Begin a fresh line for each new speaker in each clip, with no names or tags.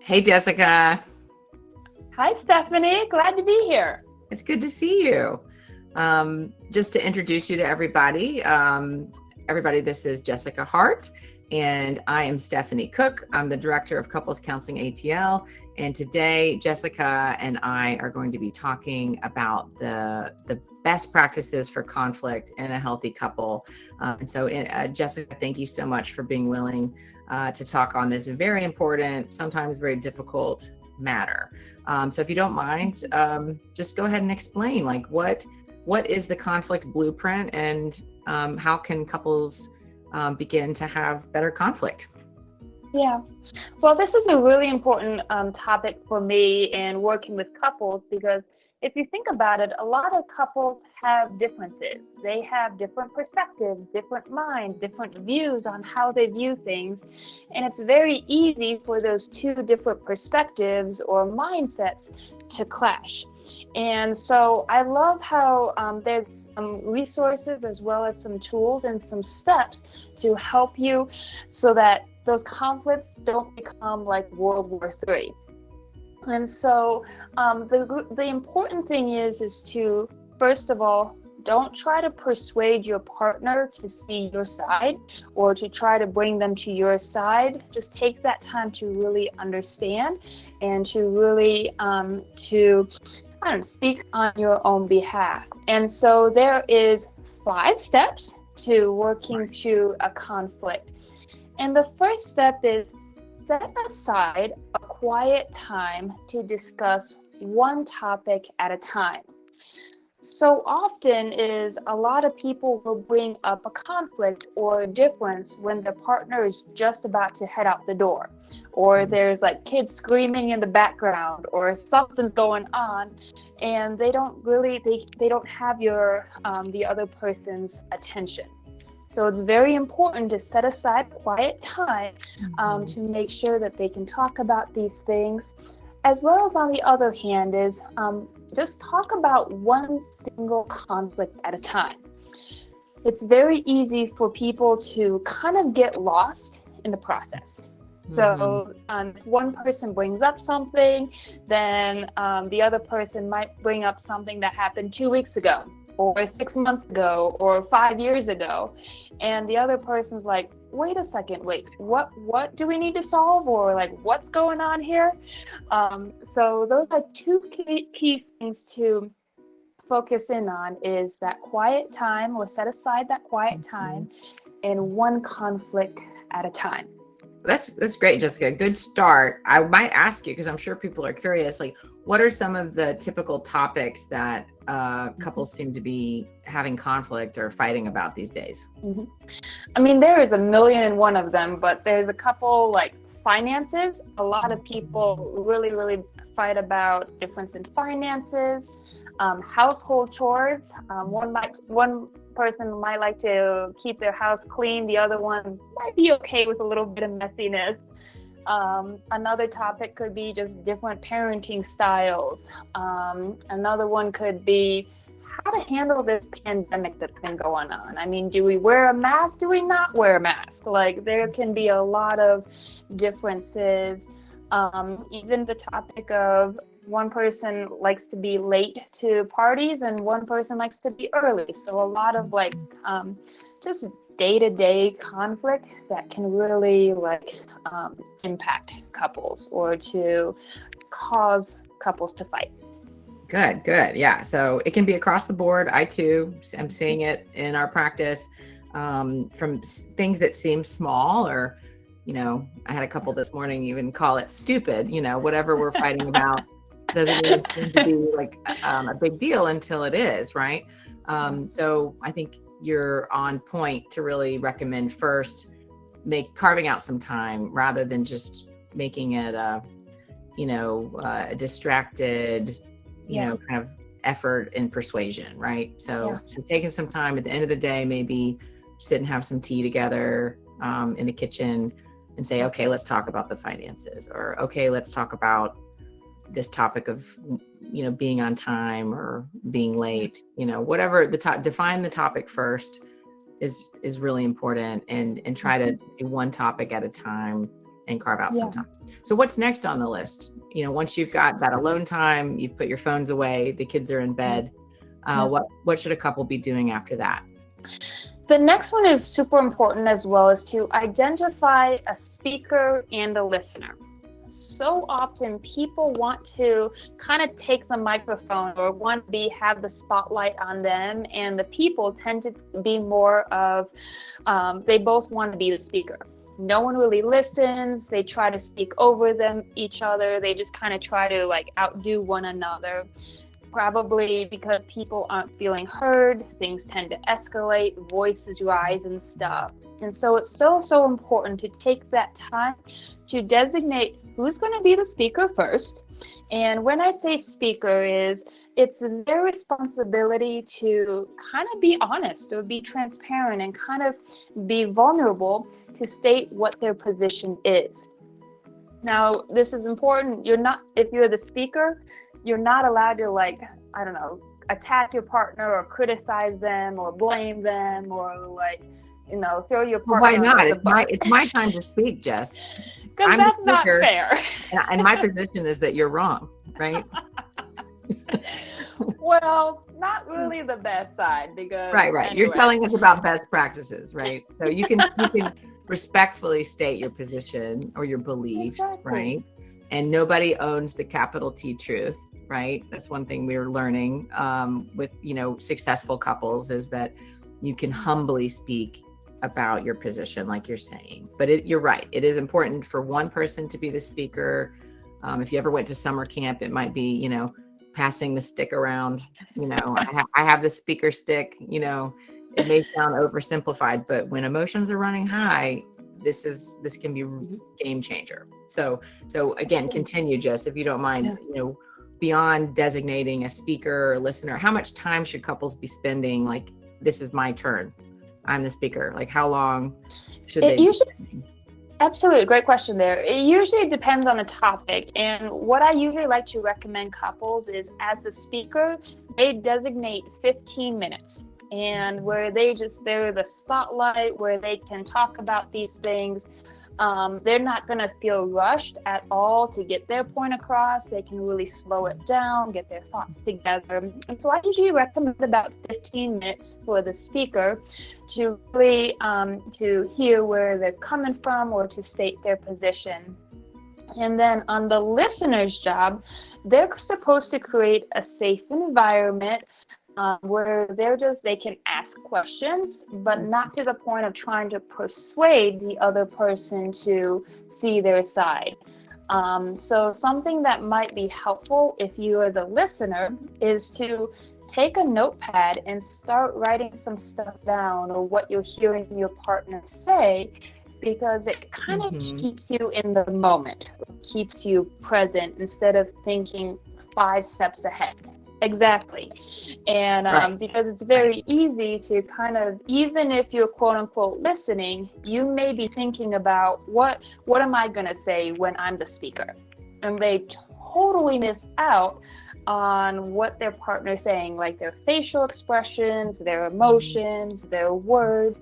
Hey, Jessica.
Hi, Stephanie. Glad to be here.
It's good to see you. Just to introduce you to everybody, this is Jessica Hart, and I am Stephanie Cook. I'm the Director of Couples Counseling ATL, and today Jessica and I are going to be talking about the best practices for conflict in a healthy couple. Jessica, thank you so much for being willing to talk on this very important, sometimes very difficult matter. So if you don't mind, just go ahead and explain, like, what is the conflict blueprint, and how can couples begin to have better conflict?
Yeah. Well, this is a really important topic for me in working with couples, because if you think about it, a lot of couples have differences. They have different perspectives, different minds, different views on how they view things. And it's very easy for those two different perspectives or mindsets to clash. And so I love how there's some resources as well as some tools and some steps to help you so that those conflicts don't become like World War III. And so the important thing is to, first of all, don't try to persuade your partner to see your side or to try to bring them to your side. Just take that time to really understand and to really speak on your own behalf. And so there is 5 steps to working through a conflict. And the first step is set aside a quiet time to discuss one topic at a time. So often is a lot of people will bring up a conflict or a difference when the partner is just about to head out the door, or there's like kids screaming in the background, or something's going on, and they don't have your the other person's attention. So it's very important to set aside quiet time to make sure that they can talk about these things. As well as, on the other hand, is just talk about one single conflict at a time. It's very easy for people to kind of get lost in the process. So if one person brings up something, then the other person might bring up something that happened 2 weeks ago, or 6 months ago, or 5 years ago. And the other person's like, wait a second, what do we need to solve? Or like, what's going on here? So those are 2 key things to focus in on, is that quiet time, or set aside that quiet time, and one conflict at a time.
That's great, Jessica. Good start. I might ask you, because I'm sure people are curious, like, what are some of the typical topics that couples seem to be having conflict or fighting about these days?
I mean, there is a million and one of them, but there's a couple, like finances. A lot of people really, really fight about difference in finances, household chores. One person might like to keep their house clean. The other one might be okay with a little bit of messiness. Another topic could be just different parenting styles. Another one could be how to handle this pandemic that's been going on. I mean, do we wear a mask? Do we not wear a mask? Like, there can be a lot of differences. Even the topic of one person likes to be late to parties and one person likes to be early. So a lot of just day-to-day conflict that can really impact couples or to cause couples to fight.
Good. Yeah. So it can be across the board. I too am seeing it in our practice, from things that seem small, or, I had a couple this morning even call it stupid, whatever we're fighting about doesn't even seem to be like a big deal until it is, right? So I think you're on point to really recommend first carving out some time, rather than just making it a distracted, kind of effort in persuasion, right? So taking some time at the end of the day, maybe sit and have some tea together in the kitchen and say, okay, let's talk about the finances, or okay, let's talk about this topic of, being on time or being late, whatever define the topic first is really important, and try to do one topic at a time, and carve out some
Yeah.
time. So what's next on the list? Once you've got that alone time, you've put your phones away, the kids are in bed. What should a couple be doing after that?
The next one is super important as well, is to identify a speaker and a listener. So often people want to kind of take the microphone or want to have the spotlight on them, and the people tend to be more of, they both want to be the speaker. No one really listens. They try to speak over each other. They just kind of try to like outdo one another. Probably because people aren't feeling heard, things tend to escalate, voices rise and stuff. And so it's so important to take that time to designate who's going to be the speaker first. And when I say speaker, it's their responsibility to kind of be honest or be transparent and kind of be vulnerable to state what their position is. Now, this is important. If you're the speaker, you're not allowed to attack your partner or criticize them or blame them or throw your partner.
Why not? It's my time to speak, Jess.
Because that's not fair.
And my position is that you're wrong, right?
Well, not really the best side, because
right.
Anyway.
You're telling us about best practices, right? So you can respectfully state your position or your beliefs, exactly. Right? And nobody owns the capital T truth, right? That's one thing we were learning with successful couples, is that you can humbly speak about your position, like you're saying. But you're right. It is important for one person to be the speaker. If you ever went to summer camp, it might be, passing the stick around. I have the speaker stick. It may sound oversimplified, but when emotions are running high, this can be a game changer. So again, continue, Jess, if you don't mind.
Yeah.
Beyond designating a speaker or listener, how much time should couples be spending? Like, this is my turn, I'm the speaker. Like, how long should they?
Absolutely. Great question there. It usually depends on the topic. And what I usually like to recommend couples is, as the speaker, they designate 15 minutes. And where they're the spotlight, where they can talk about these things. They're not going to feel rushed at all to get their point across. They can really slow it down, get their thoughts together. And so I usually recommend about 15 minutes for the speaker to really to hear where they're coming from or to state their position. And then on the listener's job, they're supposed to create a safe environment where they can ask questions, but not to the point of trying to persuade the other person to see their side. So something that might be helpful if you are the listener is to take a notepad and start writing some stuff down, or what you're hearing your partner say, because it kind of keeps you in the moment, keeps you present instead of thinking 5 steps ahead. Exactly. And right. Because it's very easy to kind of, even if you're quote unquote listening, you may be thinking about what am I going to say when I'm the speaker? And they totally miss out on what their partner's saying, like their facial expressions, their emotions, their words.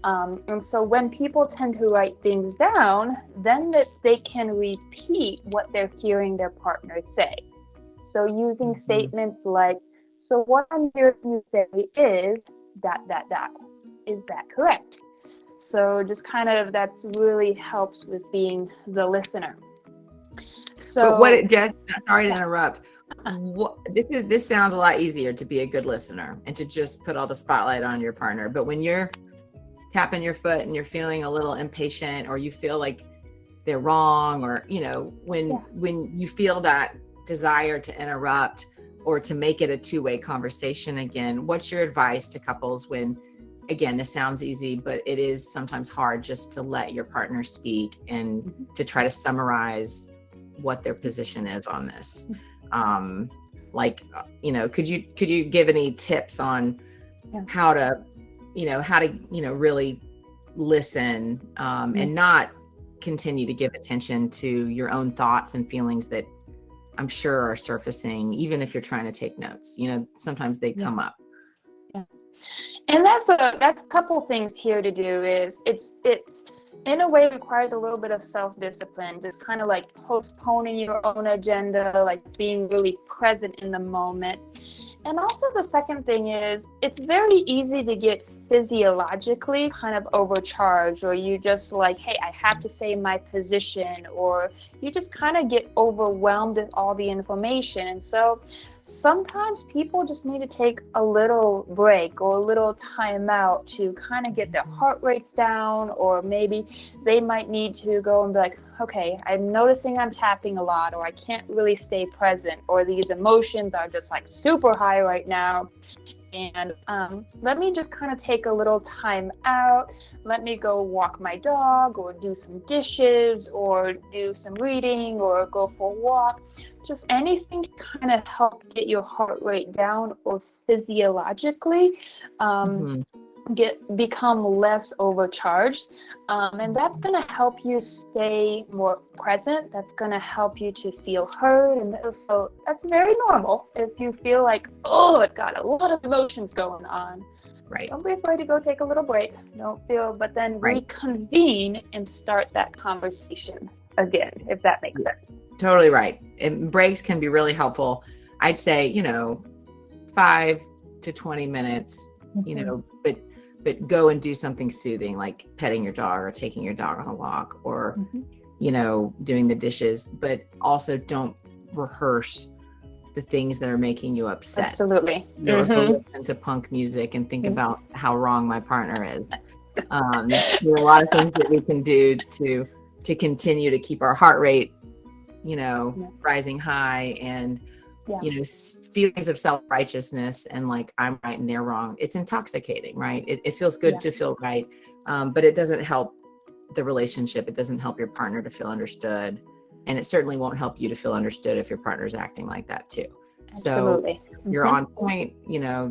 And so when people tend to write things down, then they can repeat what they're hearing their partner say. So using statements like, so what I'm hearing you say is ... Is that correct? So just kind of, that's really helps with being the listener. So
sorry to interrupt. This sounds a lot easier to be a good listener and to just put all the spotlight on your partner. But when you're tapping your foot and you're feeling a little impatient, or you feel like they're wrong, or, when you feel that desire to interrupt or to make it a two-way conversation again, what's your advice to couples when, again, this sounds easy, but it is sometimes hard just to let your partner speak and to try to summarize what their position is on this? Could you give any tips on how to really listen and not continue to give attention to your own thoughts and feelings that I'm sure are surfacing, even if you're trying to take notes? Sometimes they come up. Yeah.
And that's a couple things here to do. Is it's in a way requires a little bit of self-discipline, just kind of like postponing your own agenda, like being really present in the moment. And also the second thing is, it's very easy to get physiologically kind of overcharged, or you just like, hey, I have to say my position, or you just kind of get overwhelmed with all the information. And so sometimes people just need to take a little break or a little time out to kind of get their heart rates down, or maybe they might need to go and be like, okay, I'm noticing I'm tapping a lot, or I can't really stay present, or these emotions are just like super high right now. And let me just kind of take a little time out. Let me go walk my dog, or do some dishes, or do some reading, or go for a walk. Just anything to kind of help get your heart rate down, or physiologically become less overcharged. And that's going to help you stay more present. That's going to help you to feel heard. And so that's very normal if you feel like, oh, it got a lot of emotions going on.
Right.
Don't be afraid to go take a little break. But then reconvene and start that conversation again, if that makes sense.
Totally right. And breaks can be really helpful. I'd say, 5 to 20 minutes, but go and do something soothing, like petting your dog or taking your dog on a walk, or, doing the dishes, but also don't rehearse the things that are making you upset.
Absolutely.
Go listen to punk music and think about how wrong my partner is. There are a lot of things that we can do to continue to keep our heart rate, rising high, and feelings of self-righteousness and like I'm right and they're wrong. It's intoxicating, right? It feels good to feel right, but it doesn't help the relationship. It doesn't help your partner to feel understood, and it certainly won't help you to feel understood if your partner's acting like that too.
Absolutely.
So you're on point.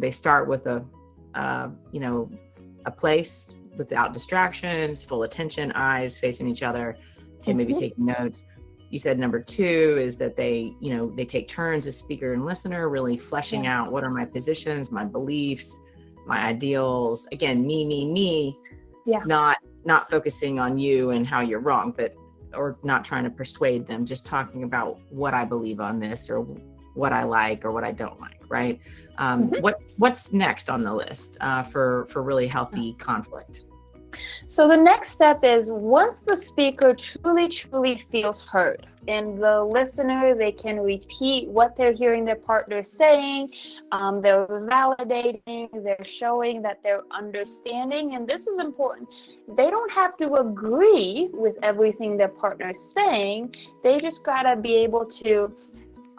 They start with a place without distractions, full attention, eyes facing each other, to maybe taking notes. You said number 2 is that they take turns as speaker and listener, really fleshing out what are my positions, my beliefs, my ideals. Again, me, not focusing on you and how you're wrong, or not trying to persuade them, just talking about what I believe on this, or what I like or what I don't like, right? What's next on the list for really healthy conflict?
So the next step is, once the speaker truly feels heard, and the listener, they can repeat what they're hearing their partner saying, they're validating, they're showing that they're understanding, and this is important. They don't have to agree with everything their partner is saying. They just gotta be able to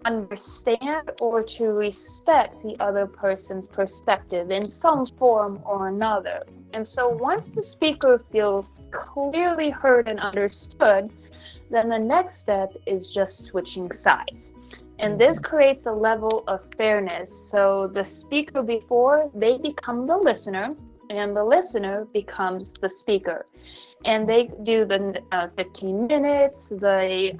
understand or to respect the other person's perspective in some form or another. And so once the speaker feels clearly heard and understood, then the next step is just switching sides. And this creates a level of fairness. So the speaker before, they become the listener, and the listener becomes the speaker. And they do the 15 minutes, they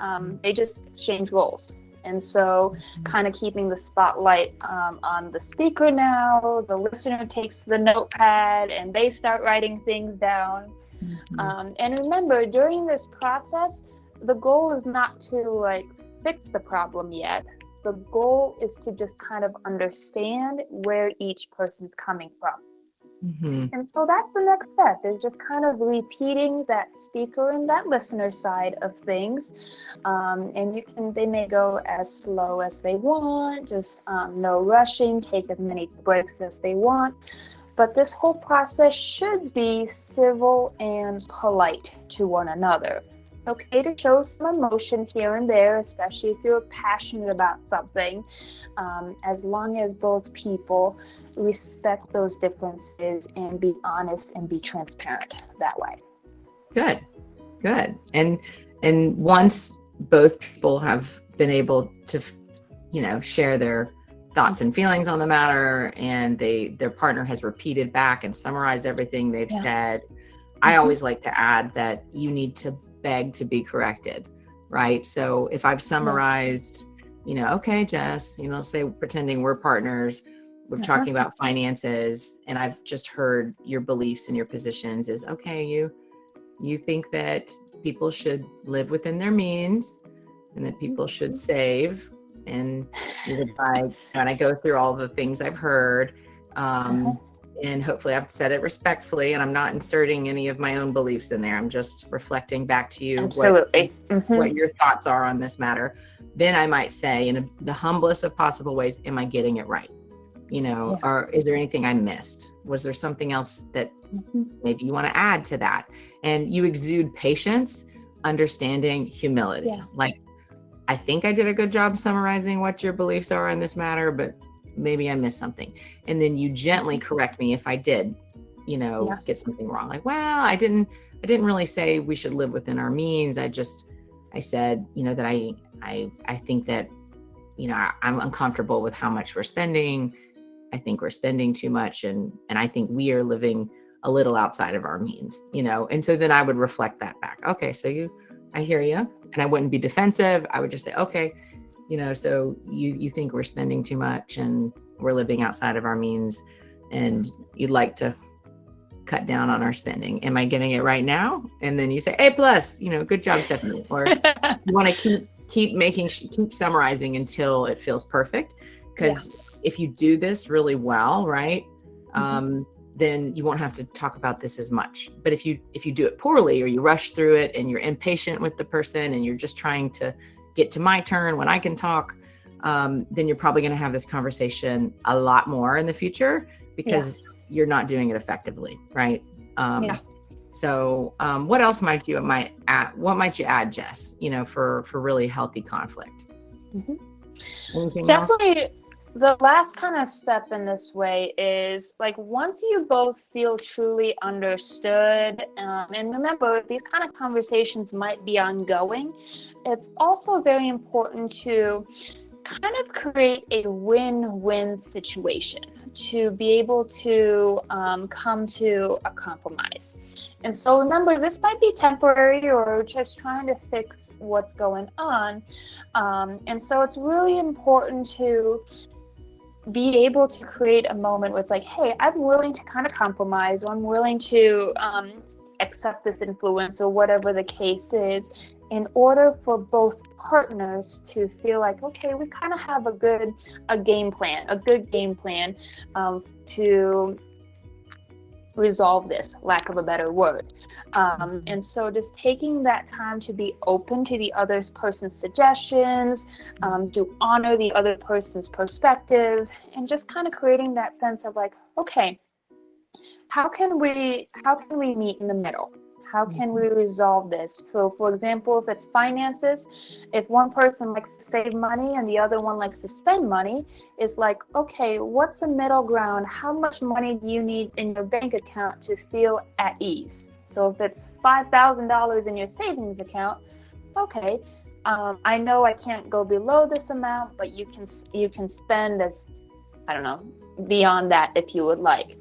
just exchange roles. And so kind of keeping the spotlight on the speaker now, the listener takes the notepad and they start writing things down. And remember, during this process, the goal is not to fix the problem yet. The goal is to just kind of understand where each person's coming from. And so that's the next step, is just kind of repeating that speaker and that listener side of things. And they may go as slow as they want, just no rushing, take as many breaks as they want. But this whole process should be civil and polite to one another. It's okay to show some emotion here and there, especially if you're passionate about something, as long as both people respect those differences and be honest and be transparent that way. Good.
And once both people have been able to, share their thoughts and feelings on the matter, and their partner has repeated back and summarized everything they've said, I always like to add that you need to beg to be corrected, right? So if I've summarized, okay, Jess, say pretending we're partners, we're talking about finances, and I've just heard your beliefs and your positions is, okay, You think that people should live within their means and that people should save. And and I go through all the things I've heard. And hopefully I've said it respectfully, and I'm not inserting any of my own beliefs in there. I'm just reflecting back to you what your thoughts are on this matter. Then I might say, in the humblest of possible ways, am I getting it right? Or is there anything I missed? Was there something else that maybe you want to add to that? And you exude patience, understanding, humility.
Yeah.
Like, I think I did a good job summarizing what your beliefs are in this matter, but maybe I missed something. And then you gently correct me if I did, get something wrong. Like, well, I didn't really say we should live within our means. I said, that I think that, I'm uncomfortable with how much we're spending. I think we're spending too much. And I think we are living a little outside of our means, and so then I would reflect that back. Okay. So I hear you. And I wouldn't be defensive. I would just say, okay, so you think we're spending too much and we're living outside of our means, and you'd like to cut down on our spending. Am I getting it right now? And then you say, A+, good job, Stephanie. Or you want to keep summarizing until it feels perfect. Because if you do this really well, right, then you won't have to talk about this as much. But if you do it poorly, or you rush through it and you're impatient with the person and you're just trying to get to my turn when I can talk, then you're probably going to have this conversation a lot more in the future because you're not doing it effectively, right? So what else might you add, Jess, for really healthy conflict? Anything
Definitely
else?
The last kind of step in this way is, like, once you both feel truly understood, and remember, these kind of conversations might be ongoing, it's also very important to kind of create a win-win situation to be able to come to a compromise. And so remember, this might be temporary or just trying to fix what's going on. And so it's really important to be able to create a moment with, like, hey, I'm willing to kind of compromise, or I'm willing to accept this influence, or whatever the case is, in order for both partners to feel like, okay, we kind of have a good game plan to resolve this, lack of a better word. And so just taking that time to be open to the other person's suggestions, to honor the other person's perspective, and just kind of creating that sense of, like, okay, how can we meet in the middle? How can we resolve this? So, for example, if it's finances, if one person likes to save money and the other one likes to spend money, it's like, okay, what's the middle ground? How much money do you need in your bank account to feel at ease? So if it's $5,000 in your savings account, okay, I know I can't go below this amount, but you can spend as, I don't know, beyond that if you would like.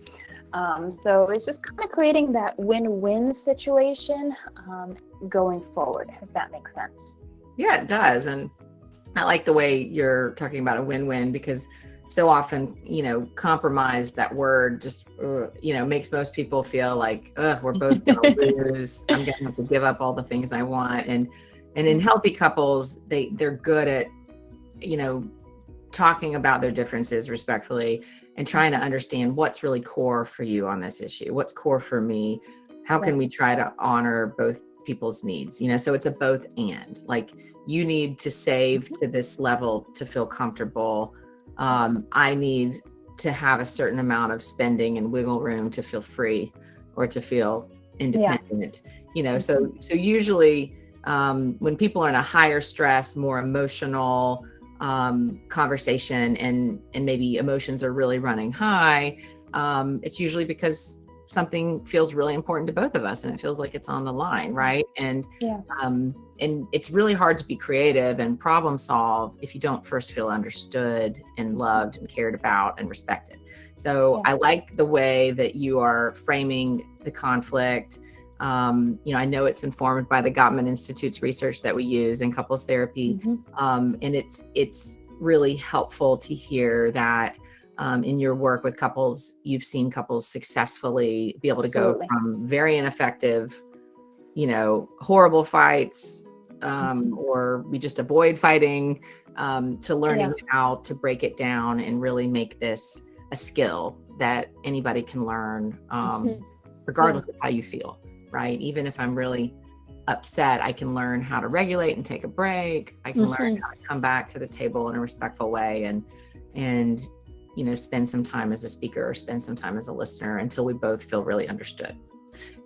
So it's just kind of creating that win-win situation going forward, if that makes sense.
Yeah, it does. And I like the way you're talking about a win-win, because so often, compromise, that word just, makes most people feel like, we're both going to lose. I'm going to have to give up all the things I want. And in healthy couples, they're good at, talking about their differences respectfully and trying to understand what's really core for you on this issue. What's core for me? How can we try to honor both people's needs? So it's a both and. Like, you need to save to this level to feel comfortable. I need to have a certain amount of spending and wiggle room to feel free or to feel independent. So usually when people are in a higher stress, more emotional conversation, and maybe emotions are really running high, it's usually because something feels really important to both of us and it feels like it's on the line, right? And it's really hard to be creative and problem solve if you don't first feel understood and loved and cared about and respected. So I like the way that you are framing the conflict. I know it's informed by the Gottman Institute's research that we use in couples therapy. And it's really helpful to hear that in your work with couples, you've seen couples successfully be able to go from very ineffective horrible fights, or we just avoid fighting, to learning how to break it down and really make this a skill that anybody can learn, regardless of how you feel, right? Even if I'm really upset, I can learn how to regulate and take a break. I can learn how to come back to the table in a respectful way and spend some time as a speaker or spend some time as a listener until we both feel really understood.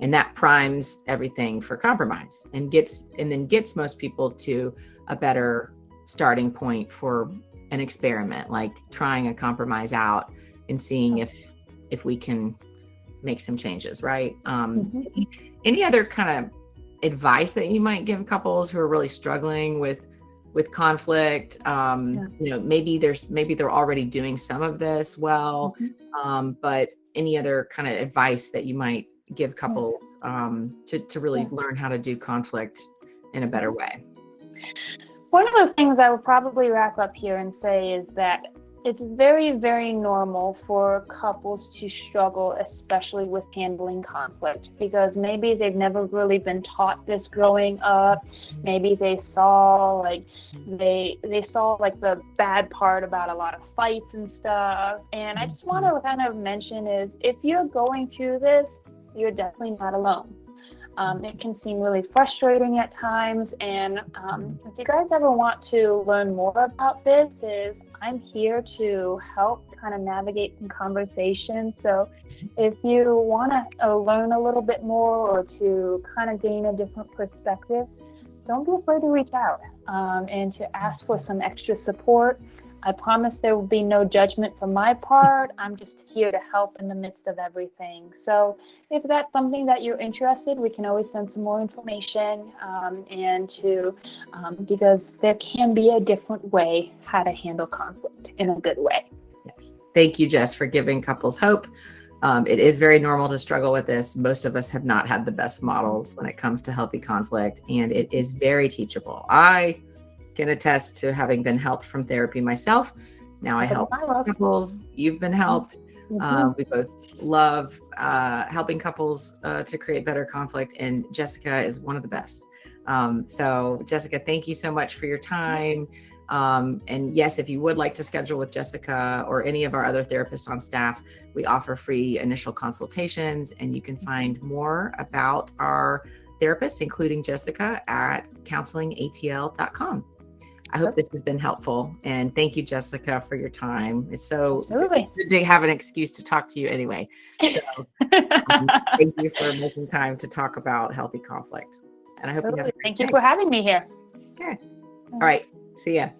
And that primes everything for compromise and then gets most people to a better starting point for an experiment, like trying a compromise out and seeing if we can make some changes, right? Any other kind of advice that you might give couples who are really struggling with conflict? Maybe they're already doing some of this well, but any other kind of advice that you might give couples to really learn how to do conflict in a better way?
One of the things I would probably wrap up here and say is that it's very, very normal for couples to struggle, especially with handling conflict, because maybe they've never really been taught this growing up. Maybe they saw the bad part about a lot of fights and stuff. And I just want to kind of mention is, if you're going through this, you're definitely not alone. It can seem really frustrating at times, and if you guys ever want to learn more about this, I'm here to help kind of navigate some conversations. So if you want to learn a little bit more or to kind of gain a different perspective, don't be afraid to reach out and to ask for some extra support. I promise there will be no judgment from my part. I'm just here to help in the midst of everything. So if that's something that you're interested, we can always send some more information because there can be a different way how to handle conflict in a good way.
Yes. Thank you, Jess, for giving couples hope. It is very normal to struggle with this. Most of us have not had the best models when it comes to healthy conflict, and it is very teachable. I can attest to having been helped from therapy myself. Now I help couples. You've been helped. We both love helping couples to create better conflict, and Jessica is one of the best. So Jessica, thank you so much for your time. And yes, if you would like to schedule with Jessica or any of our other therapists on staff, we offer free initial consultations, and you can find more about our therapists, including Jessica, at counselingatl.com. I hope this has been helpful, and thank you, Jessica, for your time. It's so good to have an excuse to talk to you anyway. So thank you for making time to talk about healthy conflict. And I hope you have a great day.
Thank you for having me here.
Okay. All right. See ya.